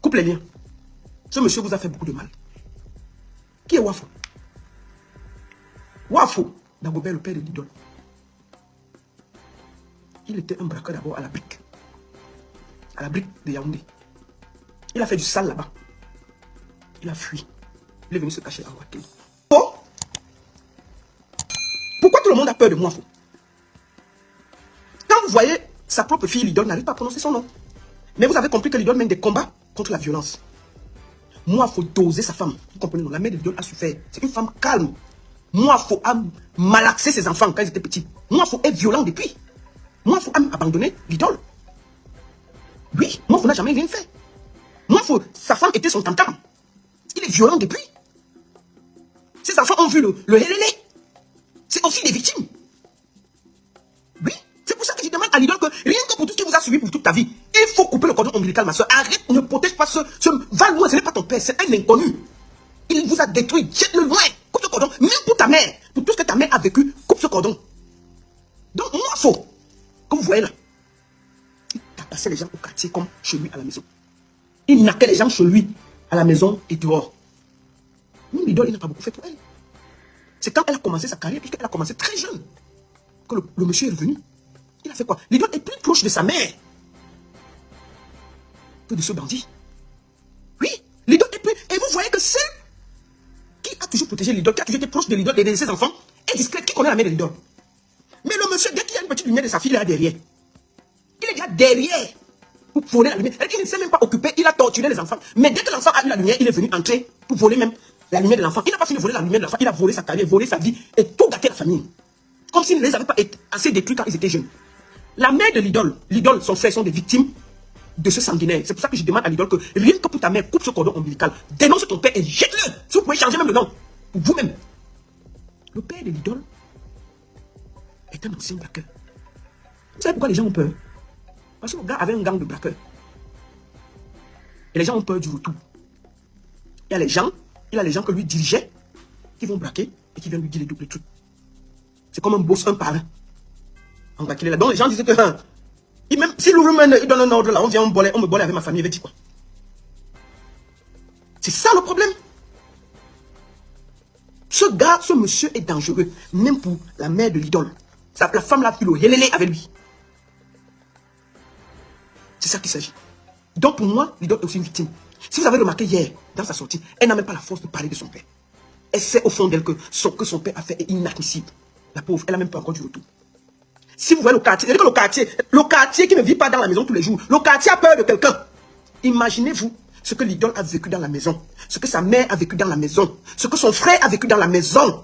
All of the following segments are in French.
Coupe les liens. Ce monsieur vous a fait beaucoup de mal. Qui est Wafo? Wafo, Dagobert, le père de l'idole. Il était un braqueur d'abord à la brique. À la brique de Yaoundé. Il a fait du sale là-bas. Il a fui. Il est venu se cacher à Ouaké. Oh! Pourquoi tout le monde a peur de moi? Quand vous voyez sa propre fille, l'idole n'arrive pas à prononcer son nom. Mais vous avez compris que l'idole mène des combats contre la violence. Moi, il faut doser sa femme. Vous comprenez, non? La mère de l'idole a souffert. C'est une femme calme. Moi, il faut malaxer ses enfants quand ils étaient petits. Moi, il faut être violent depuis. Moi, il faut abandonner l'idole. Oui, moi, il n'a jamais rien fait. Moi, sa femme était son tam-tam. Il est violent depuis. Ses enfants ont vu le hélélé. C'est aussi des victimes. Oui, c'est pour ça que je demande à l'idole que rien que pour tout ce qui vous a suivi pour toute ta vie, il faut couper le cordon ombilical, ma soeur. Arrête, ne protège pas va loin, ce n'est pas ton père, c'est un inconnu. Il vous a détruit, jette-le loin. Coupe ce cordon, même pour ta mère, pour tout ce que ta mère a vécu, coupe ce cordon. Donc, moi, faut, comme vous voyez là, il tapassait les gens au quartier comme chez lui à la maison. Il naquait les gens chez lui, à la maison et dehors. Même l'idole, il n'a pas beaucoup fait pour elle. C'est quand elle a commencé sa carrière, puisqu'elle a commencé très jeune, que le monsieur est revenu. Il a fait quoi? L'idole est plus proche de sa mère que de ce bandit. Oui, l'idole est plus... Et vous voyez que celle qui a toujours protégé l'idole, qui a toujours été proche de l'idole et de ses enfants, est discrète, qui connaît la mère de l'idole. Mais le monsieur, dès qu'il y a une petite lumière de sa fille, il est là derrière. Il est déjà derrière pour voler la lumière. Il ne s'est même pas occupé, il a torturé les enfants. Mais dès que l'enfant a eu la lumière, il est venu entrer pour voler même la lumière de l'enfant. Il n'a pas fini de voler la lumière de l'enfant, il a volé sa carrière, volé sa vie et tout gâté la famille. Comme s'il ne les avait pas assez détruits quand ils étaient jeunes. La mère de l'idole, son frère sont des victimes de ce sanguinaire. C'est pour ça que je demande à l'idole que rien que pour ta mère, coupe ce cordon ombilical, dénonce ton père et jette-le. Si vous pouvez changer même le nom, pour vous-même. Le père de l'idole est un ancien braqueur. Vous savez pourquoi les gens ont peur? Parce que le gars avait un gang de braqueurs. Et les gens ont peur du retour. Il a les gens que lui dirigeait, qui vont braquer et qui viennent lui dire les trucs. C'est comme un boss, un parrain. En braquer là. Donc les gens disaient que, même si l'ouvre-main, il donne un ordre là, on vient, on me bolle avec ma famille, il va dire quoi? C'est ça le problème. Ce gars, ce monsieur est dangereux, même pour la mère de l'idole. La femme l'a pris le hélélé avec lui. C'est ça qu'il s'agit. Donc pour moi, l'idole est aussi une victime. Si vous avez remarqué hier, dans sa sortie, elle n'a même pas la force de parler de son père. Elle sait au fond d'elle que ce que son père a fait est inadmissible. La pauvre, elle n'a même pas encore du retour. Si vous voyez le quartier, c'est-à-dire que le quartier qui ne vit pas dans la maison tous les jours, le quartier a peur de quelqu'un. Imaginez-vous ce que l'idole a vécu dans la maison, ce que sa mère a vécu dans la maison, ce que son frère a vécu dans la maison.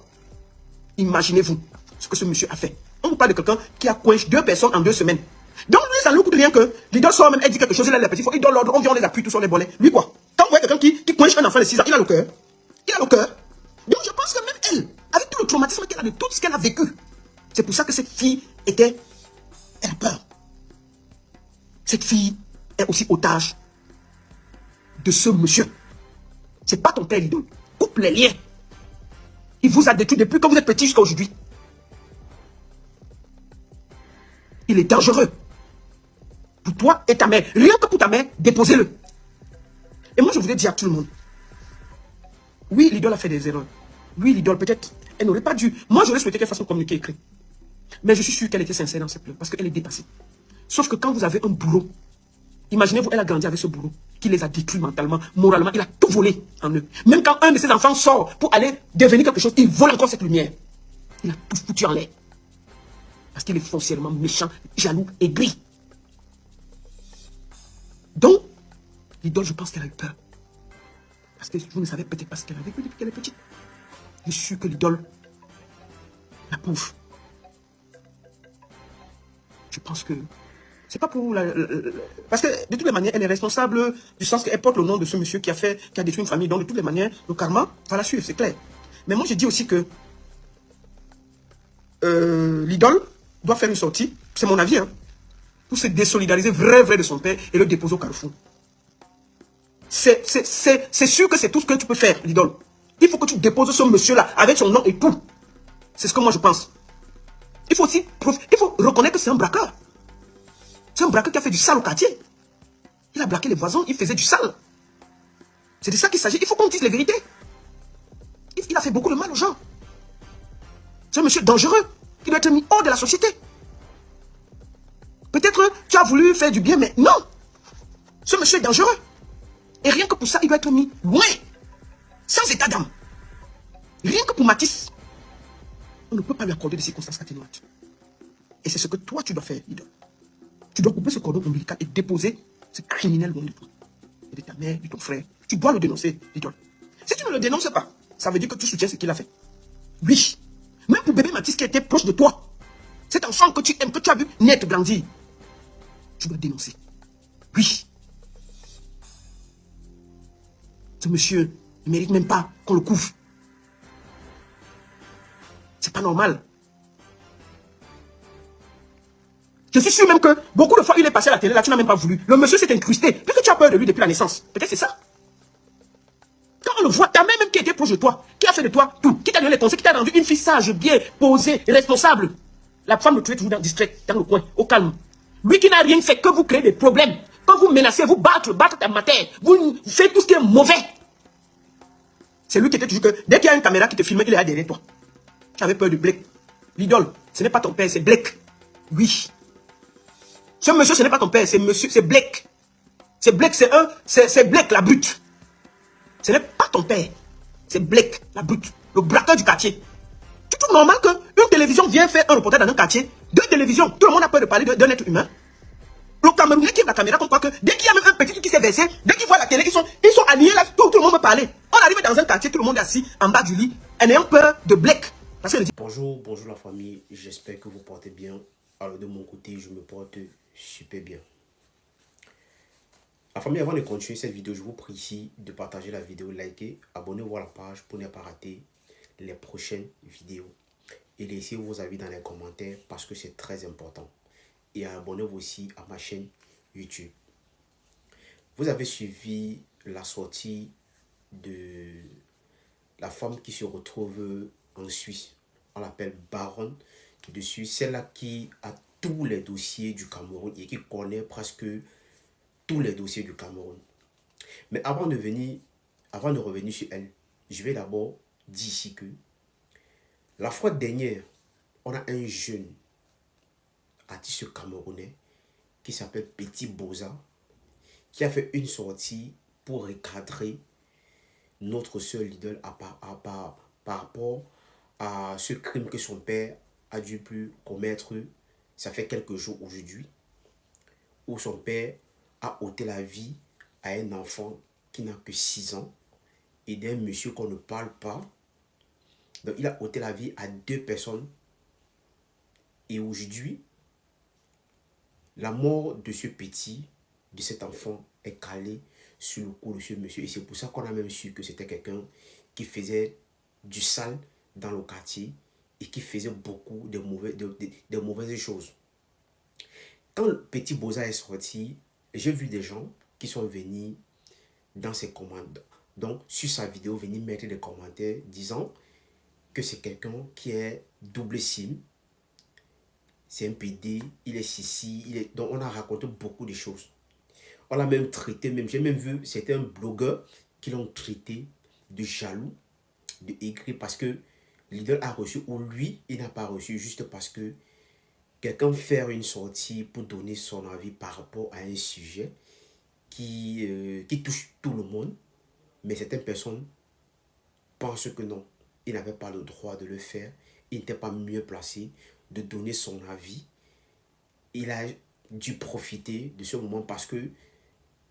Imaginez-vous ce que ce monsieur a fait. On vous parle de quelqu'un qui a coinché 2 personnes en 2 semaines. Donc lui, ça ne lui coûte rien que l'idole sort même, elle dit quelque chose, il a les petits, il donne l'ordre, on vient, on les appuie tous sur les bolets. Lui quoi? Quand vous voyez quelqu'un qui coinche un enfant de 6 ans, il a le cœur. Il a le cœur. Donc je pense que même elle, avec tout le traumatisme qu'elle a de tout ce qu'elle a vécu, c'est pour ça que cette fille elle a peur. Cette fille est aussi otage de ce monsieur. C'est pas ton père l'idole. Coupe les liens. Il vous a détruit depuis que vous êtes petit jusqu'à aujourd'hui. Il est dangereux. Pour toi et ta mère. Rien que pour ta mère, déposez-le. Et moi, je voudrais dire à tout le monde. Oui, l'idole a fait des erreurs. Oui, l'idole, peut-être, elle n'aurait pas dû. Moi, j'aurais souhaité qu'elle fasse un communiqué écrit. Mais je suis sûr qu'elle était sincère dans ses pleurs. Parce qu'elle est dépassée. Sauf que quand vous avez un bourreau, imaginez-vous, elle a grandi avec ce bourreau qui les a détruits mentalement, moralement. Il a tout volé en eux. Même quand un de ses enfants sort pour aller devenir quelque chose, il vole encore cette lumière. Il a tout foutu en l'air. Parce qu'il est foncièrement méchant, jaloux, aigri. Donc, l'idole, je pense qu'elle a eu peur. Parce que vous ne savez peut-être pas ce qu'elle a vécu depuis qu'elle est petite. Je suis sûr que l'idole, la pauvre, je pense que c'est pas pour parce que de toutes les manières, elle est responsable du sens qu'elle porte le nom de ce monsieur qui a détruit une famille. Donc de toutes les manières, le karma va la suivre, c'est clair. Mais moi, je dis aussi que l'idole doit faire une sortie, c'est mon avis, hein, pour se désolidariser vrai de son père et le déposer au carrefour. C'est sûr que c'est tout ce que tu peux faire, l'idole. Il faut que tu déposes ce monsieur-là avec son nom et tout. C'est ce que moi je pense. Il faut reconnaître que c'est un braqueur. C'est un braqueur qui a fait du sale au quartier. Il a braqué les voisins, il faisait du sale. C'est de ça qu'il s'agit. Il faut qu'on dise les vérités. Il a fait beaucoup de mal aux gens. C'est un monsieur dangereux qui doit être mis hors de la société. Peut-être tu as voulu faire du bien, mais non. Ce monsieur est dangereux. Et rien que pour ça, il doit être mis loin. Sans état d'âme. Rien que pour Matisse. On ne peut pas lui accorder des circonstances atténuantes. Et c'est ce que toi, tu dois faire, idole. Tu dois couper ce cordon ombilical et déposer ce criminel loin de toi. Et de ta mère, de ton frère. Tu dois le dénoncer, idole. Si tu ne le dénonces pas, ça veut dire que tu soutiens ce qu'il a fait. Oui. Même pour bébé Matisse qui était proche de toi. Cet enfant que tu aimes, que tu as vu naître, grandir. Tu dois dénoncer. Oui. Ce monsieur ne mérite même pas qu'on le couvre. C'est pas normal. Je suis sûr même que beaucoup de fois il est passé à la télé, là tu n'as même pas voulu. Le monsieur s'est incrusté, puisque tu as peur de lui depuis la naissance. Peut-être c'est ça. Quand on le voit, ta mère même qui était proche de toi, qui a fait de toi tout, qui t'a donné les conseils, qui t'a rendu une fille sage, bien posée, responsable. La femme le tuait toujours discrète, dans le coin, au calme. Lui qui n'a rien fait que vous créez des problèmes. Quand vous menacez, vous battre ta matière, vous faites tout ce qui est mauvais. C'est lui qui était toujours que, dès qu'il y a une caméra qui te filme, il est là derrière toi. Tu avais peur de Blake. L'idole, ce n'est pas ton père, c'est Blake. Oui. Ce monsieur, ce n'est pas ton père, c'est monsieur, c'est Blake. C'est Blake, c'est Blake la brute. Ce n'est pas ton père, c'est Blake la brute, le braqueur du quartier. Tu trouves normal qu'une télévision vienne faire un reportage dans un quartier, deux télévisions, tout le monde a peur de parler d'un être humain. Le Camerounais qui a la caméra, comme quoi que dès qu'il y a même un petit qui s'est versé, dès qu'il voit la télé, ils sont alignés là, tout le monde peut parler. On arrive dans un quartier, tout le monde est assis en bas du lit, en ayant peur de Blake. Bonjour la famille, j'espère que vous portez bien. Alors de mon côté, je me porte super bien. La famille, avant de continuer cette vidéo, je vous prie ici de partager la vidéo, liker, abonnez-vous à la page pour ne pas rater les prochaines vidéos. Et laissez vos avis dans les commentaires parce que c'est très important. Et abonnez-vous aussi à ma chaîne YouTube. Vous avez suivi la sortie de la femme qui se retrouve en Suisse. On l'appelle Baronne de Suisse. Celle-là qui a tous les dossiers du Cameroun et qui connaît presque tous les dossiers du Cameroun. Mais avant de revenir sur elle, je vais d'abord dire ici que la fois dernière, on a un jeune artiste camerounais qui s'appelle Petit Boza, qui a fait une sortie pour recadrer notre seul idole par rapport à ce crime que son père a dû plus commettre. Ça fait quelques jours aujourd'hui, où son père a ôté la vie à un enfant qui n'a que 6 ans et d'un monsieur qu'on ne parle pas. Donc il a ôté la vie à 2 personnes. Et aujourd'hui, la mort de ce petit, de cet enfant, est calée sur le cou de ce monsieur. Et c'est pour ça qu'on a même su que c'était quelqu'un qui faisait du sale dans le quartier et qui faisait beaucoup de mauvaises choses. Quand le Petit Boza est sorti, j'ai vu des gens qui sont venus dans ses commentaires, donc sur sa vidéo, venir mettre des commentaires disant que c'est quelqu'un qui est double SIM, c'est un PD, il est Sissi, donc on a raconté beaucoup de choses. On l'a même traité, j'ai même vu certains blogueurs qui l'ont traité de jaloux, de aigri, parce que l'idole a reçu, ou lui, il n'a pas reçu, juste parce que quelqu'un fait une sortie pour donner son avis par rapport à un sujet qui touche tout le monde, mais certaines personnes pensent que non, il n'avait pas le droit de le faire, il n'était pas mieux placé de donner son avis. Il a dû profiter de ce moment parce que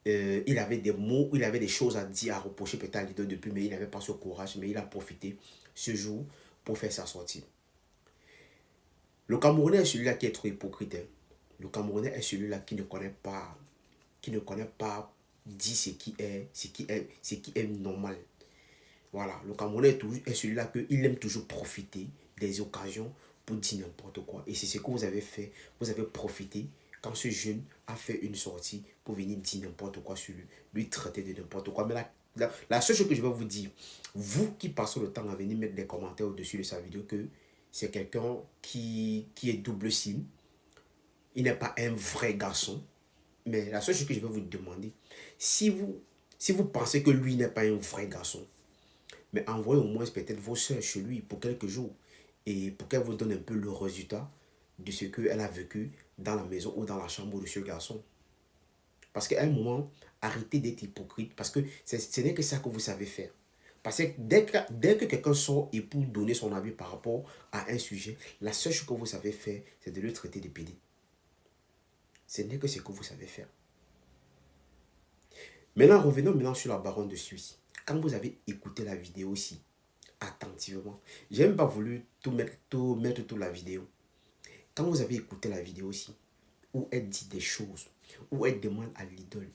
il avait des mots, il avait des choses à dire, à reprocher peut-être à l'idole depuis, mais il n'avait pas ce courage, mais il a profité ce jour pour faire sa sortie. Le Camerounais est celui-là qui est trop hypocrite. Hein. Le Camerounais est celui-là qui ne connaît pas dire ce qui est normal. Voilà, le Camerounais est celui-là qu'il aime toujours profiter des occasions pour dire n'importe quoi. Et c'est ce que vous avez fait. Vous avez profité quand ce jeune a fait une sortie pour venir dire n'importe quoi sur lui traiter de n'importe quoi. Mais la seule chose que je vais vous dire, vous qui passez le temps à venir mettre des commentaires au-dessus de sa vidéo, que c'est quelqu'un qui est double SIM. Il n'est pas un vrai garçon. Mais la seule chose que je vais vous demander, si vous Si vous pensez que lui n'est pas un vrai garçon, mais envoyez au moins peut-être vos soeurs chez lui pour quelques jours et pour qu'elle vous donne un peu le résultat de ce qu'elle a vécu dans la maison ou dans la chambre de ce garçon. Parce qu'à un moment, arrêtez d'être hypocrite parce que ce n'est que ça que vous savez faire. Parce que dès que quelqu'un sort et pour donner son avis par rapport à un sujet, la seule chose que vous savez faire, c'est de le traiter de pédé. Ce n'est que ce que vous savez faire. Maintenant, revenons maintenant sur la baronne de Suisse. Quand vous avez écouté la vidéo aussi, attentivement, j'ai même pas voulu mettre toute la vidéo. Quand vous avez écouté la vidéo aussi, où elle dit des choses, où elle demande à l'idole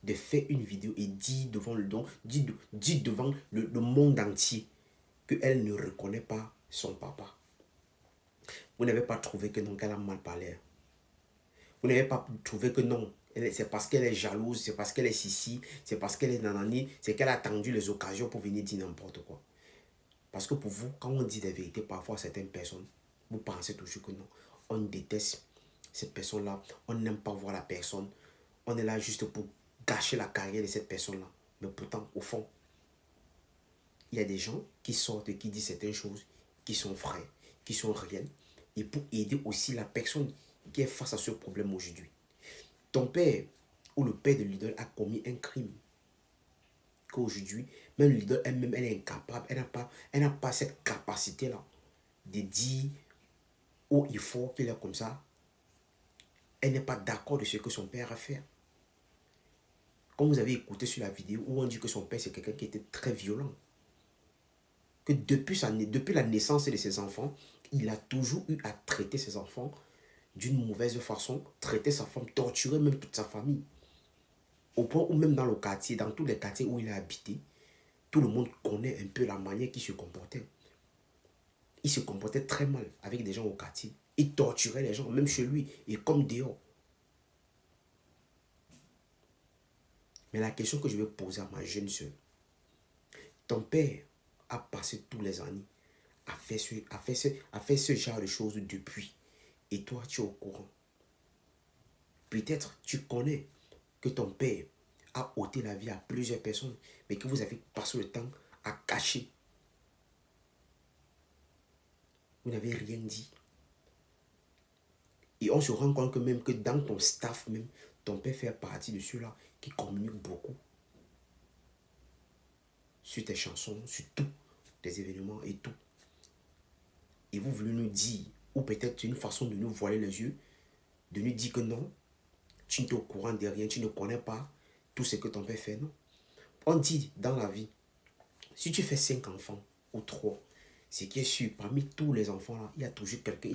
de faire une vidéo et dit devant le don, dit devant le monde entier qu'elle ne reconnaît pas son papa. Vous n'avez pas trouvé que non, qu'elle a mal parlé. Vous n'avez pas trouvé que non, c'est parce qu'elle est jalouse, c'est parce qu'elle est ici, c'est parce qu'elle est nanani, c'est qu'elle a attendu les occasions pour venir dire n'importe quoi. Parce que pour vous, quand on dit des vérités, parfois à certaines personnes, vous pensez toujours que non. On déteste cette personne-là, on n'aime pas voir la personne, on est là juste pour gâcher la carrière de cette personne-là. Mais pourtant, au fond, il y a des gens qui sortent et qui disent certaines choses qui sont vraies, qui sont réelles, et pour aider aussi la personne qui est face à ce problème aujourd'hui. Ton père ou le père de l'idole a commis un crime qu'aujourd'hui, même l'idole elle-même, elle est incapable, elle n'a pas cette capacité-là de dire où il faut qu'il est comme ça. Elle n'est pas d'accord de ce que son père a fait. Comme vous avez écouté sur la vidéo où on dit que son père c'est quelqu'un qui était très violent. Que depuis la naissance de ses enfants, il a toujours eu à traiter ses enfants d'une mauvaise façon, traiter sa femme, torturer même toute sa famille. Au point où même dans le quartier, dans tous les quartiers où il a habité, tout le monde connaît un peu la manière qu'il se comportait. Il se comportait très mal avec des gens au quartier. Il torturait les gens, même chez lui, et comme dehors. Mais la question que je vais poser à ma jeune soeur, ton père a passé tous les années à faire ce genre de choses depuis. Et toi, tu es au courant. Peut-être tu connais que ton père a ôté la vie à plusieurs personnes, mais que vous avez passé le temps à cacher. Vous n'avez rien dit. Et on se rend compte que même que dans ton staff, même, ton père fait partie de ceux-là qui communiquent beaucoup sur tes chansons, sur tout, tes événements et tout. Et vous voulez nous dire, ou peut-être une façon de nous voiler les yeux, de nous dire que non, tu n'es au courant de rien, tu ne connais pas tout ce que ton père fait, non. On dit dans la vie, si tu fais 5 enfants ou 3, ce qui est sûr, parmi tous les enfants là, il y a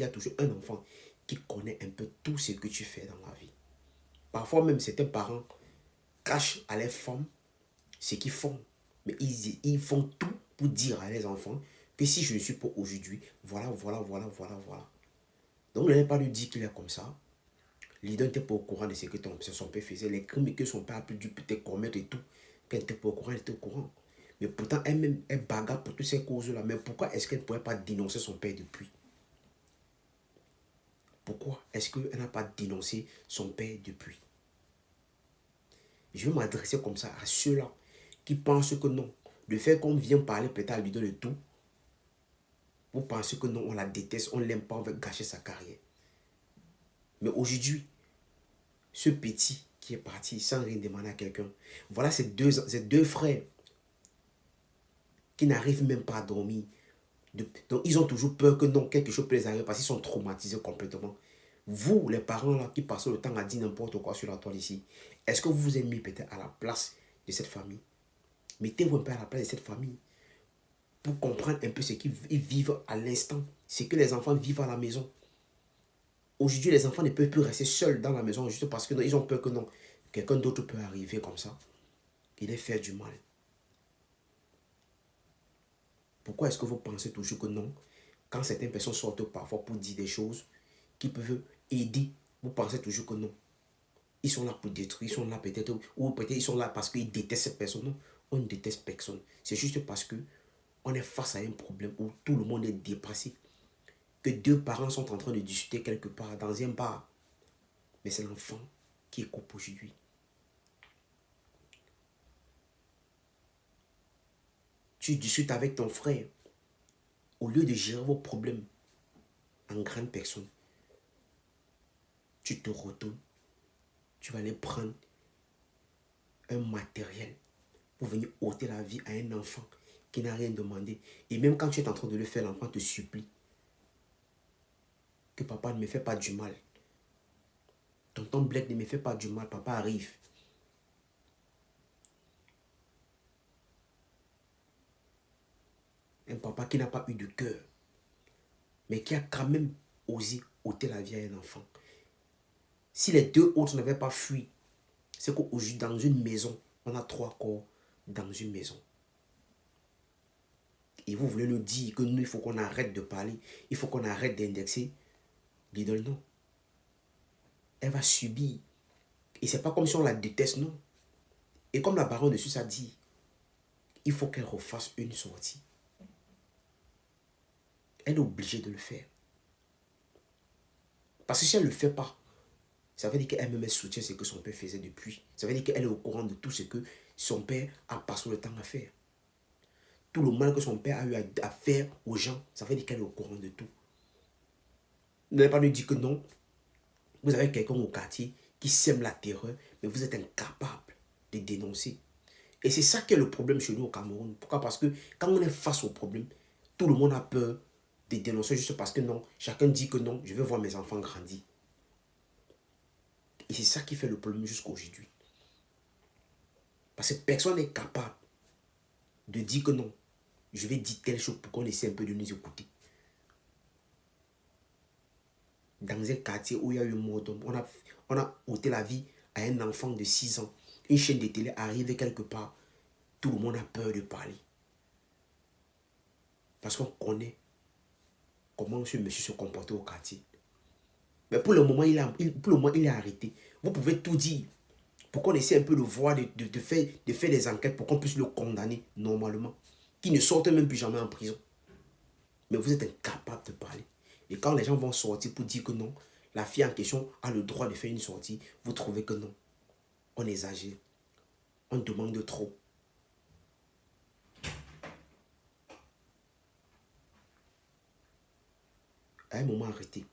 toujours un enfant qui connaît un peu tout ce que tu fais dans la vie. Parfois même certains parents cachent à leurs femmes ce qu'ils font. Mais ils font tout pour dire à leurs enfants que si je ne suis pas aujourd'hui, voilà. Donc ne n'allez pas lui dire qu'il est comme ça. L'idole n'était pas au courant de ce que son père faisait, les crimes que son père a pu peut-être commettre et tout. Qu'elle n'était pas au courant, elle était au courant. Mais pourtant, elle-même, elle bagarre pour toutes ces causes-là. Mais pourquoi est-ce qu'elle ne pourrait pas dénoncer son père depuis? Pourquoi est-ce qu'elle n'a pas dénoncé son père depuis? Je vais m'adresser comme ça à ceux-là qui pensent que non. Le fait qu'on vient parler peut-être à l'idole de tout, vous pensez que non, on la déteste, on ne l'aime pas, on veut gâcher sa carrière. Mais aujourd'hui, ce petit qui est parti sans rien demander à quelqu'un, voilà ces deux frères qui n'arrivent même pas à dormir. Donc ils ont toujours peur que non, quelque chose peut les arriver parce qu'ils sont traumatisés complètement. Vous, les parents là, qui passent le temps à dire n'importe quoi sur la toile ici, est-ce que vous vous êtes mis peut-être à la place de cette famille? Mettez-vous un peu à la place de cette famille pour comprendre un peu ce qu'ils vivent à l'instant, ce que les enfants vivent à la maison. Aujourd'hui, les enfants ne peuvent plus rester seuls dans la maison juste parce qu'ils ont peur que non, quelqu'un d'autre peut arriver comme ça et les faire du mal. Pourquoi est-ce que vous pensez toujours que non, quand certaines personnes sortent parfois pour dire des choses qui peuvent aider, vous pensez toujours que non? Ils sont là pour détruire, ils sont là peut-être, ou peut-être ils sont là parce qu'ils détestent cette personne. Non, on ne déteste personne. C'est juste parce que on est face à un problème où tout le monde est dépassé. Que deux parents sont en train de discuter quelque part dans un bar. Mais c'est l'enfant qui est coupe aujourd'hui. tu discutes avec ton frère. Au lieu de gérer vos problèmes en grande personne, tu te retournes, tu vas aller prendre un matériel pour venir ôter la vie à un enfant qui n'a rien demandé. Et même quand tu es en train de le faire, l'enfant te supplie que papa ne me fait pas du mal. Tonton Black ne me fait pas du mal, papa arrive. Un papa qui n'a pas eu de cœur, mais qui a quand même osé ôter la vie à un enfant. Si les deux autres n'avaient pas fui, c'est qu'aujourd'hui, dans une maison, on a 3 corps dans une maison. Et vous voulez nous dire que nous, il faut qu'on arrête de parler, il faut qu'on arrête d'indexer. L'idole, non. Elle va subir. Et c'est pas comme si on la déteste, non. Et comme la baronne de Suisse a dit, il faut qu'elle refasse une sortie. Elle est obligée de le faire. Parce que si elle ne le fait pas, ça veut dire qu'elle-même soutient ce que son père faisait depuis. Ça veut dire qu'elle est au courant de tout ce que son père a passé le temps à faire. Tout le mal que son père a eu à faire aux gens, ça veut dire qu'elle est au courant de tout. N'allez pas nous dire que non. Vous avez quelqu'un au quartier qui sème la terreur, mais vous êtes incapable de dénoncer. Et c'est ça qui est le problème chez nous au Cameroun. Pourquoi? Parce que quand on est face au problème, tout le monde a peur de dénoncer juste parce que non. Chacun dit que non, je veux voir mes enfants grandir. Et c'est ça qui fait le problème jusqu'à aujourd'hui. Parce que personne n'est capable de dire que non, je vais dire telle chose pour qu'on essaie un peu de nous écouter. Dans un quartier où il y a eu mort d'homme, on a ôté la vie à un enfant de 6 ans. Une chaîne de télé arrive quelque part, tout le monde a peur de parler. Parce qu'on connaît comment ce monsieur se comportait au quartier. Mais pour le moment, il est arrêté. Vous pouvez tout dire. Pour qu'on essaie un peu de voir, de faire des enquêtes pour qu'on puisse le condamner normalement. Qu'il ne sorte même plus jamais en prison. Mais vous êtes incapable de parler. Et quand les gens vont sortir pour dire que non, la fille en question a le droit de faire une sortie, vous trouvez que non. On exagère. On demande trop. À un moment, arrêtez.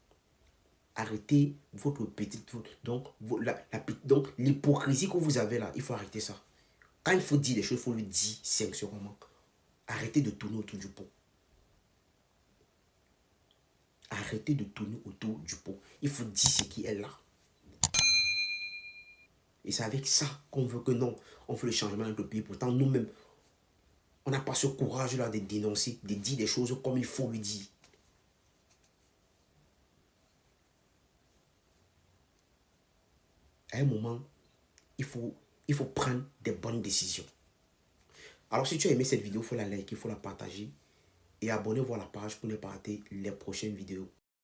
Arrêtez votre petite... Donc l'hypocrisie que vous avez là, il faut arrêter ça. Quand il faut dire des choses, il faut le dire sincèrement. Arrêtez de tourner autour du pot. Arrêtez de tourner autour du pot. Il faut dire ce qui est là. Et c'est avec ça qu'on veut que non, on fait le changement dans le pays. Pourtant, nous-mêmes, on n'a pas ce courage-là de dénoncer, de dire des choses comme il faut le dire. À un moment, il faut prendre des bonnes décisions. Alors, si tu as aimé cette vidéo, il faut la liker, il faut la partager. Et abonnez-vous à la page pour ne pas rater les prochaines vidéos.